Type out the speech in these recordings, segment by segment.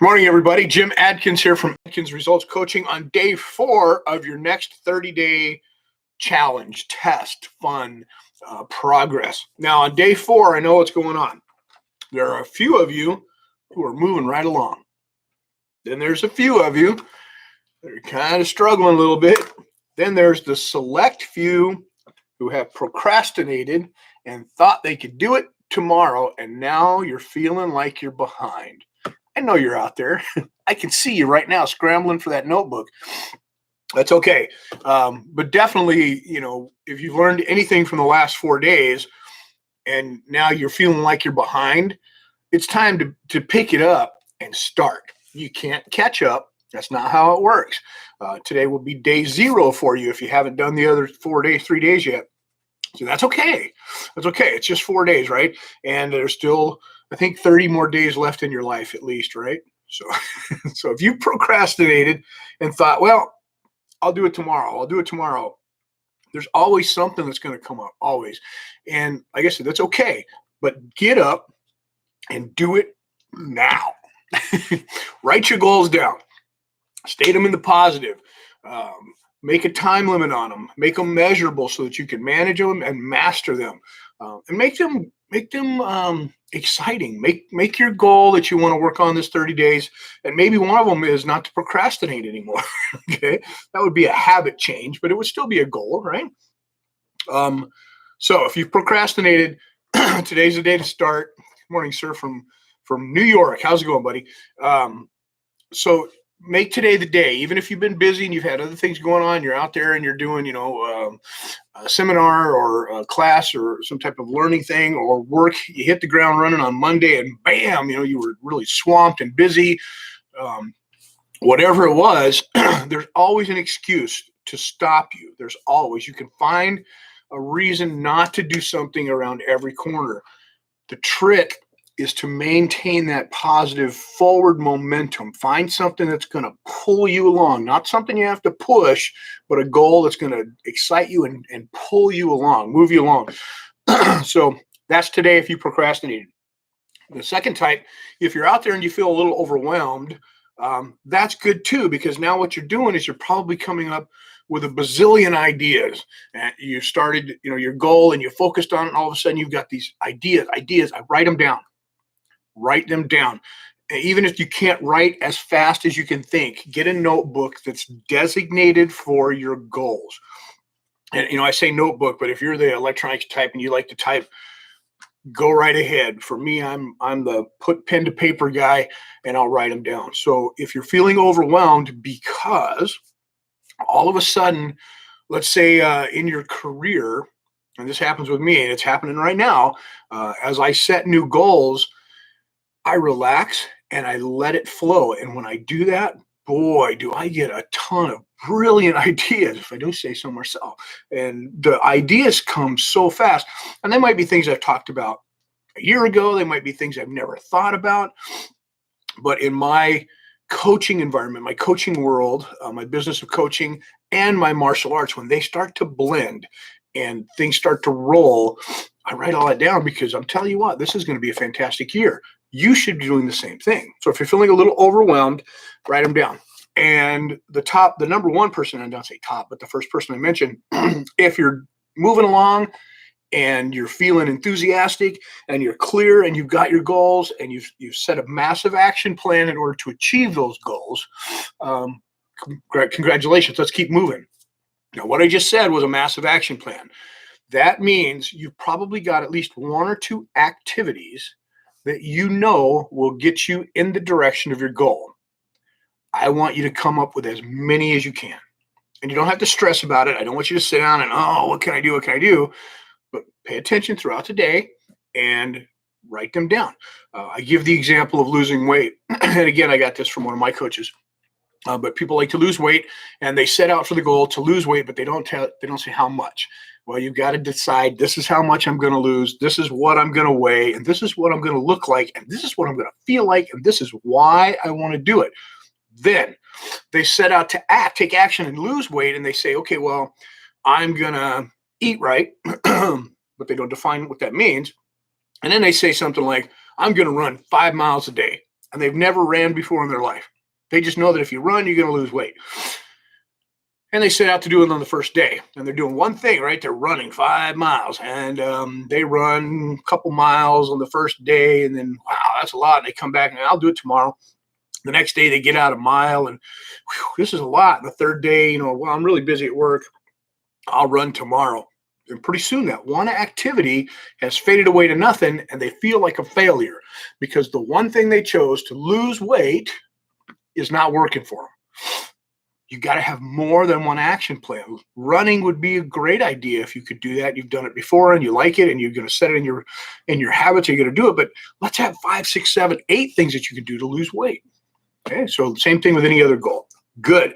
Morning, everybody. Jim Adkins here from Adkins Results Coaching on day 4 of your next 30-day challenge, test, fun, progress. Now, on day 4, I know what's going on. There are a few of you who are moving right along. Then there's a few of you that are kind of struggling a little bit. Then there's the select few who have procrastinated and thought they could do it tomorrow, and now you're feeling like you're behind. I know you're out there. I can see you right now scrambling for that notebook. That's okay. But definitely, if you've learned anything from the last 4 days and now you're feeling like you're behind, it's time to pick it up and start. You can't catch up. That's not how it works. Today will be day 0 for you if you haven't done the other 3 days yet. So that's okay. That's okay. It's just 4 days, right? And there's still, I think, 30 more days left in your life at least, right? So if you procrastinated and thought, well, I'll do it tomorrow. There's always something that's going to come up, always. And like I said, that's okay. But get up and do it now. Write your goals down. State them in the positive. Make a time limit on them. Make them measurable so that you can manage them and master them. And make them exciting. Make your goal that you want to work on this 30 days. And maybe one of them is not to procrastinate anymore. Okay, that would be a habit change, but it would still be a goal, right? So if you've procrastinated, today's the day to start. Good morning, sir, from New York. How's it going, buddy? So make today the day. Even if you've been busy and you've had other things going on, you're out there and you're doing, a seminar or a class or some type of learning thing or work. You hit the ground running on Monday and bam, you were really swamped and busy. Whatever it was, there's always an excuse to stop you. You can find a reason not to do something around every corner. The trick is to maintain that positive forward momentum. Find something that's going to pull you along, not something you have to push, but a goal that's going to excite you and pull you along, move you along. So that's today if you procrastinated. The second type, if you're out there and you feel a little overwhelmed, that's good too, because now what you're doing is you're probably coming up with a bazillion ideas. And you started, your goal and you focused on it, and all of a sudden you've got these ideas. I write them down. Write them down. Even if you can't write as fast as you can think, get a notebook that's designated for your goals. And, I say notebook, but if you're the electronics type and you like to type, go right ahead. For me, I'm the put pen to paper guy, and I'll write them down. So if you're feeling overwhelmed because all of a sudden, let's say in your career, and this happens with me, and it's happening right now, as I set new goals, I relax and I let it flow. And when I do that, boy, do I get a ton of brilliant ideas, if I do say so myself. And the ideas come so fast. And they might be things I've talked about a year ago. They might be things I've never thought about. But in my coaching environment, my coaching world, my business of coaching and my martial arts, when they start to blend and things start to roll, I write all that down because I'm telling you what, this is going to be a fantastic year. You should be doing the same thing. So if you're feeling a little overwhelmed, write them down. And the number one person, I don't say top, but the first person I mentioned, if you're moving along and you're feeling enthusiastic and you're clear and you've got your goals and you've set a massive action plan in order to achieve those goals, congratulations. Let's keep moving. Now, what I just said was a massive action plan. That means you've probably got at least 1 or 2 activities that will get you in the direction of your goal. I want you to come up with as many as you can. And you don't have to stress about it. I don't want you to sit down and, what can I do? But pay attention throughout the day and write them down. I give the example of losing weight. And again, I got this from one of my coaches. But people like to lose weight and they set out for the goal to lose weight, but they don't say how much. Well, you've got to decide, this is how much I'm going to lose. This is what I'm going to weigh. And this is what I'm going to look like. And this is what I'm going to feel like. And this is why I want to do it. Then they set out to take action and lose weight. And they say, okay, well, I'm going to eat right. But they don't define what that means. And then they say something like, I'm going to run 5 miles a day. and they've never ran before in their life. They just know that if you run, you're going to lose weight. And they set out to do it on the first day. And they're doing one thing, right? They're running 5 miles. And they run a couple miles on the first day. And then, wow, that's a lot. And they come back and I'll do it tomorrow. The next day they get out a mile. And whew, this is a lot. And the third day, well, I'm really busy at work. I'll run tomorrow. And pretty soon that one activity has faded away to nothing. And they feel like a failure because the one thing they chose to lose weight is not working for them. You got to have more than one action plan. Running would be a great idea if you could do that. You've done it before and you like it and you're going to set it in your habits. You're going to do it. But let's have 5, 6, 7, 8 things that you can do to lose weight. Okay, so same thing with any other goal. Good.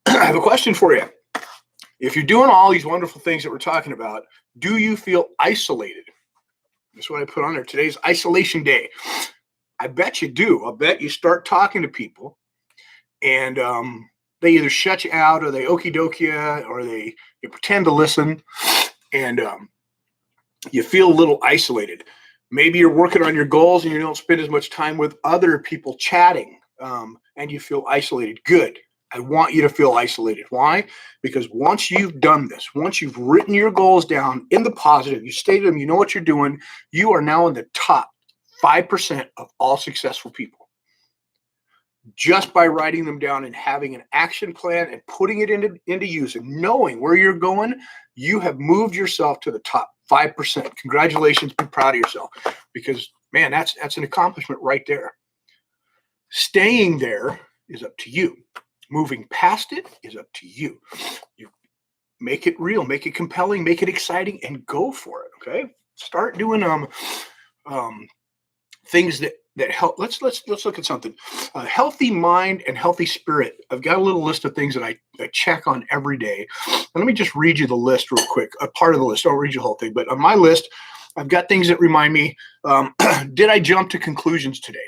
I have a question for you. If you're doing all these wonderful things that we're talking about, do you feel isolated? That's what I put on there. Today's isolation day. I bet you do. I bet you start talking to people and they either shut you out or they okie dokie you or they pretend to listen and you feel a little isolated. Maybe you're working on your goals and you don't spend as much time with other people chatting and you feel isolated. Good. I want you to feel isolated. Why? Because once you've done this, once you've written your goals down in the positive, you stated them, you know what you're doing, you are now in the top 5% of all successful people. Just by writing them down and having an action plan and putting it into use and knowing where you're going, you have moved yourself to the top 5%. Congratulations. Be proud of yourself because, man, that's an accomplishment right there. Staying there is up to you. Moving past it is up to you. You make it real, make it compelling, make it exciting, and go for it, okay? Start doing things that help. Let's look at something. A healthy mind and healthy spirit. I've got a little list of things that I check on every day. And let me just read you the list real quick. A part of the list. I'll read you the whole thing. But on my list, I've got things that remind me, did I jump to conclusions today?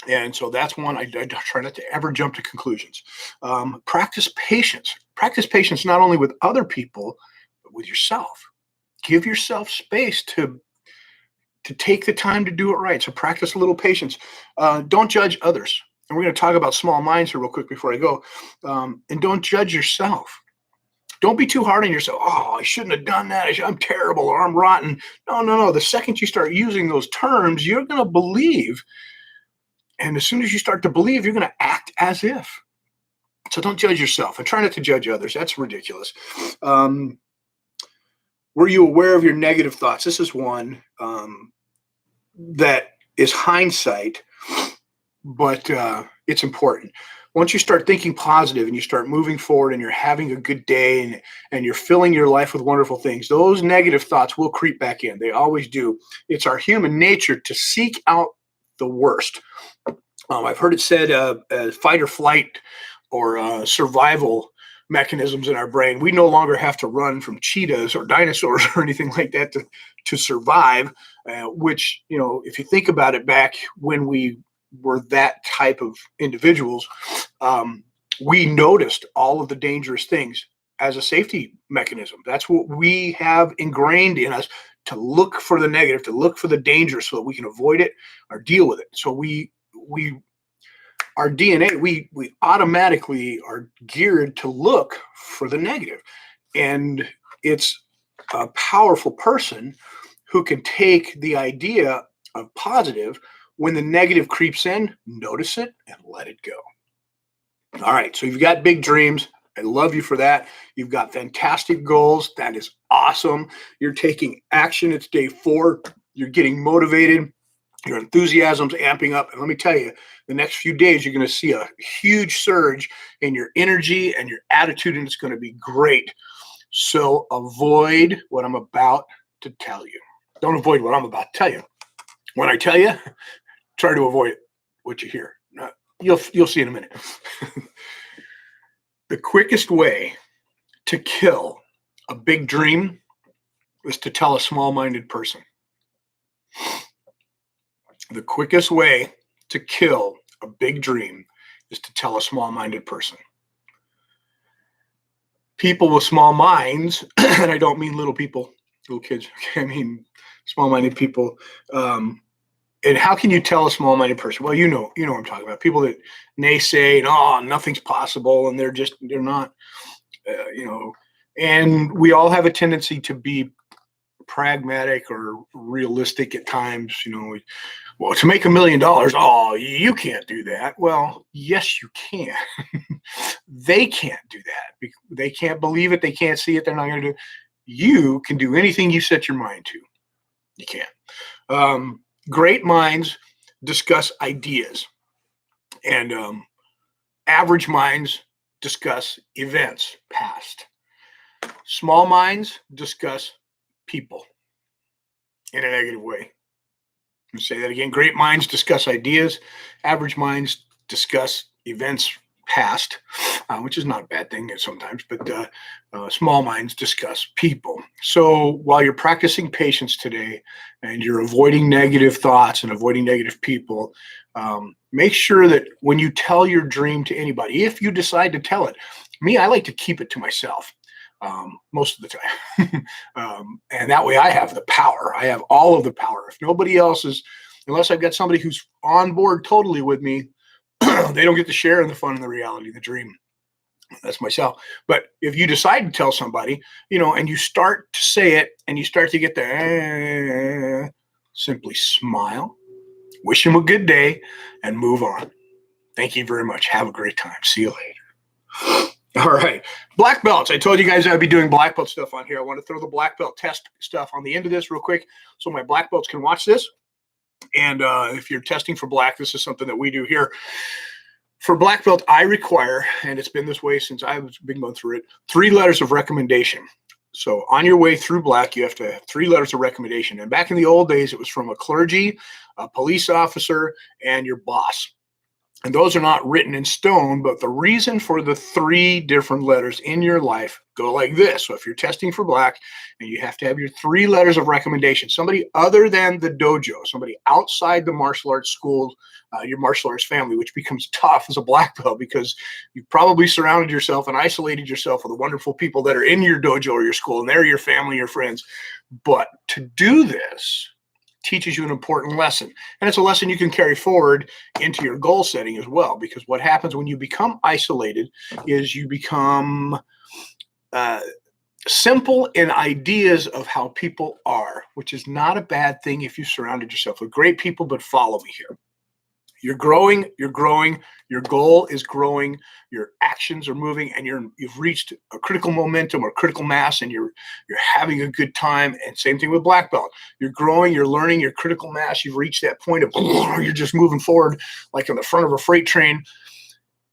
And so that's one. I try not to ever jump to conclusions. Practice patience. Practice patience not only with other people, but with yourself. Give yourself space to take the time to do it right. So practice a little patience. Don't judge others. And we're going to talk about small minds here real quick before I go. And don't judge yourself. Don't be too hard on yourself. Oh, I shouldn't have done that. I'm terrible or I'm rotten. No. The second you start using those terms, you're going to believe. And as soon as you start to believe, you're going to act as if. So don't judge yourself and try not to judge others. That's ridiculous. Were you aware of your negative thoughts? This is one that is hindsight, but it's important. Once you start thinking positive and you start moving forward and you're having a good day and you're filling your life with wonderful things, those negative thoughts will creep back in. They always do. It's our human nature to seek out the worst. I've heard it said fight or flight or survival mechanisms in our brain. We no longer have to run from cheetahs or dinosaurs or anything like that to survive, which, if you think about it back when we were that type of individuals, we noticed all of the dangerous things as a safety mechanism. That's what we have ingrained in us, to look for the negative, to look for the danger so that we can avoid it or deal with it. So our DNA, we automatically are geared to look for the negative. And it's a powerful person who can take the idea of positive when the negative creeps in, notice it and let it go. All right, so you've got big dreams. I love you for that. You've got fantastic goals. That is awesome. You're taking action. It's day 4. You're getting motivated. Your enthusiasm's amping up. And let me tell you, the next few days, you're going to see a huge surge in your energy and your attitude, and it's going to be great. So avoid what I'm about to tell you. Don't avoid what I'm about to tell you. When I tell you, try to avoid what you hear. You'll see in a minute. The quickest way to kill a big dream is to tell a small-minded person. The quickest way to kill a big dream is to tell a small-minded person. People with small minds, and I don't mean little people, little kids. Okay, I mean small-minded people. And how can you tell a small-minded person? Well, you know what I'm talking about. People that naysay and nothing's possible, and they're not, you know. And we all have a tendency to be pragmatic or realistic at times. Well, to make $1 million, you can't do that. Well, yes, you can. They can't do that. They can't believe it. They can't see it. They're not going to do it. You can do anything you set your mind to. You can. Great minds discuss ideas, and average minds discuss events past. Small minds discuss people in a negative way. Let me say that again. Great minds discuss ideas. Average minds discuss events past, which is not a bad thing sometimes, but small minds discuss people. So while you're practicing patience today and you're avoiding negative thoughts and avoiding negative people, make sure that when you tell your dream to anybody, if you decide to tell it, I like to keep it to myself. Most of the time. And that way I have the power. I have all of the power. If nobody else is, unless I've got somebody who's on board totally with me, they don't get to share in the fun and the reality, the dream. That's myself. But if you decide to tell somebody, and you start to say it and you start to get the, simply smile, wish them a good day, and move on. Thank you very much. Have a great time. See you later. All right. Black belts. I told you guys I'd be doing black belt stuff on here. I want to throw the black belt test stuff on the end of this real quick so my black belts can watch this. And if you're testing for black, this is something that we do here. For black belt, I require, and it's been this way since I've been going through it, 3 letters of recommendation. So on your way through black, you have to have 3 letters of recommendation. And back in the old days, it was from a clergy, a police officer, and your boss. And those are not written in stone, but the reason for the 3 different letters in your life go like this. So if you're testing for black and you have to have your 3 letters of recommendation, somebody other than the dojo, somebody outside the martial arts school, your martial arts family, which becomes tough as a black belt because you've probably surrounded yourself and isolated yourself with the wonderful people that are in your dojo or your school, and they're your family, your friends. But to do this teaches you an important lesson. And it's a lesson you can carry forward into your goal setting as well, because what happens when you become isolated is you become simple in ideas of how people are, which is not a bad thing if you surrounded yourself with great people, but follow me here. You're growing, your goal is growing, your actions are moving, and you've reached a critical momentum or critical mass, and you're having a good time. And same thing with black belt. You're growing, you're learning, your critical mass, you've reached that point of you're just moving forward like on the front of a freight train,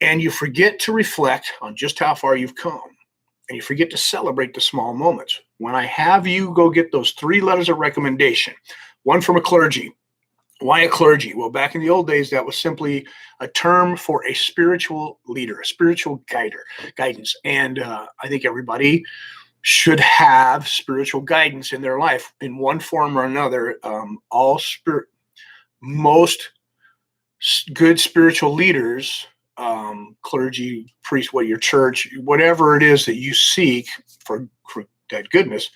and you forget to reflect on just how far you've come. And you forget to celebrate the small moments. When I have you go get those 3 letters of recommendation, one from a clergy. Why a clergy? Well, back in the old days, that was simply a term for a spiritual leader, a spiritual guidance. And I think everybody should have spiritual guidance in their life in one form or another. Most good spiritual leaders, clergy, priest, your church, whatever it is that you seek for that goodness,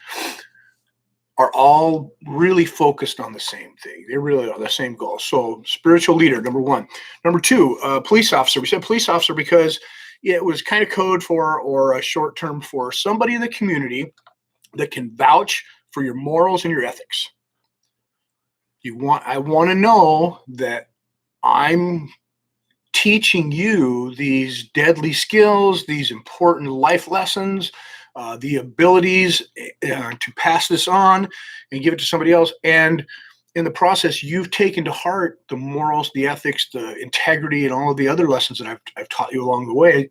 are all really focused on the same thing. They really are the same goal. So spiritual leader, number 1. Number 2, police officer. We said police officer because it was kind of code for, or a short term for, somebody in the community that can vouch for your morals and your ethics. I want to know that I'm teaching you these deadly skills, these important life lessons, the abilities to pass this on and give it to somebody else. And in the process, you've taken to heart the morals, the ethics, the integrity, and all of the other lessons that I've taught you along the way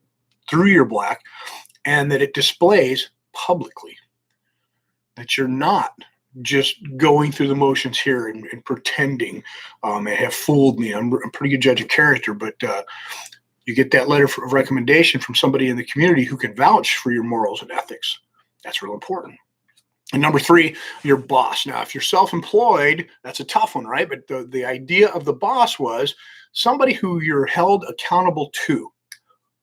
through your black, and that it displays publicly that you're not just going through the motions here and pretending and have fooled me. I'm a pretty good judge of character, but you get that letter of recommendation from somebody in the community who can vouch for your morals and ethics. That's real important. And number 3, your boss. Now, if you're self-employed, that's a tough one, right? But the idea of the boss was somebody who you're held accountable to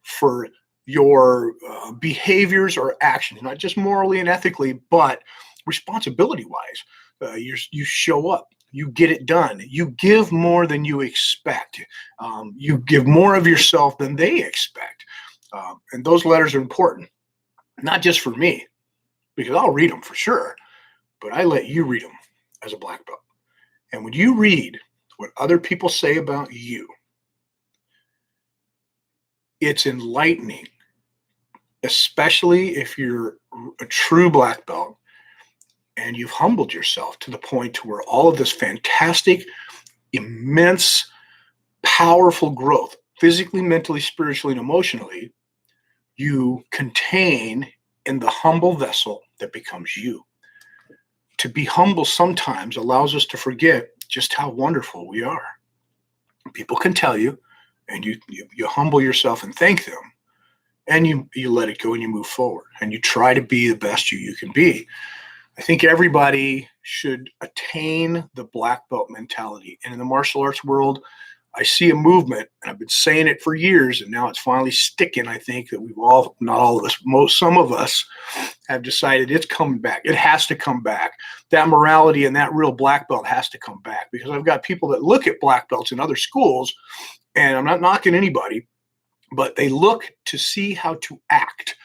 for your behaviors or actions, not just morally and ethically, but responsibility-wise. You show up. You get it done. You give more than you expect. You give more of yourself than they expect. And those letters are important, not just for me, because I'll read them for sure, but I let you read them as a black belt. And when you read what other people say about you, it's enlightening, especially if you're a true black belt and you've humbled yourself to the point to where all of this fantastic, immense, powerful growth, physically, mentally, spiritually, and emotionally, you contain in the humble vessel that becomes you. To be humble sometimes allows us to forget just how wonderful we are. People can tell you, and you humble yourself and thank them, and you let it go and you move forward, and you try to be the best you can be. I think everybody should attain the black belt mentality. And in the martial arts world, I see a movement, and I've been saying it for years, and now it's finally sticking. I think that we've all, not all of us, some of us have decided it's coming back. It has to come back. That morality and that real black belt has to come back, because I've got people that look at black belts in other schools, and I'm not knocking anybody, but they look to see how to act.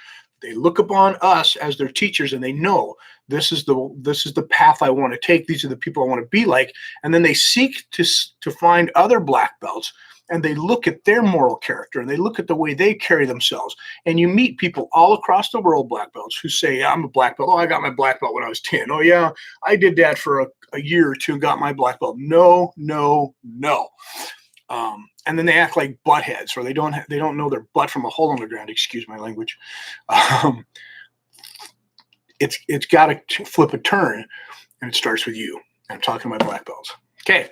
They look upon us as their teachers, and they know this is the path I want to take. These are the people I want to be like. And then they seek to find other black belts, and they look at their moral character, and they look at the way they carry themselves. And you meet people all across the world, black belts, who say, I'm a black belt. Oh, I got my black belt when I was 10. Oh yeah, I did that for a year or two and got my black belt. No, no, no. And then they act like buttheads, or they don't know their butt from a hole in the ground. Excuse my language. It's got to flip a turn, and it starts with you. I'm talking to my black belts. Okay,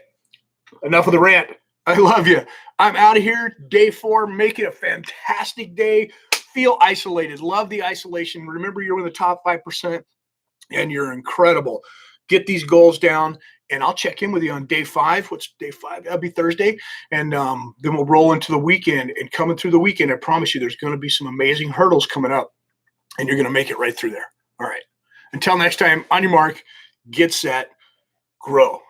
enough of the rant. I love you. I'm out of here. Day 4. Make it a fantastic day. Feel isolated. Love the isolation. Remember, you're in the top 5%, and you're incredible. Get these goals down. And I'll check in with you on day 5. What's day 5? That'll be Thursday. And then we'll roll into the weekend. And coming through the weekend, I promise you there's going to be some amazing hurdles coming up. And you're going to make it right through there. All right. Until next time, on your mark, get set, grow.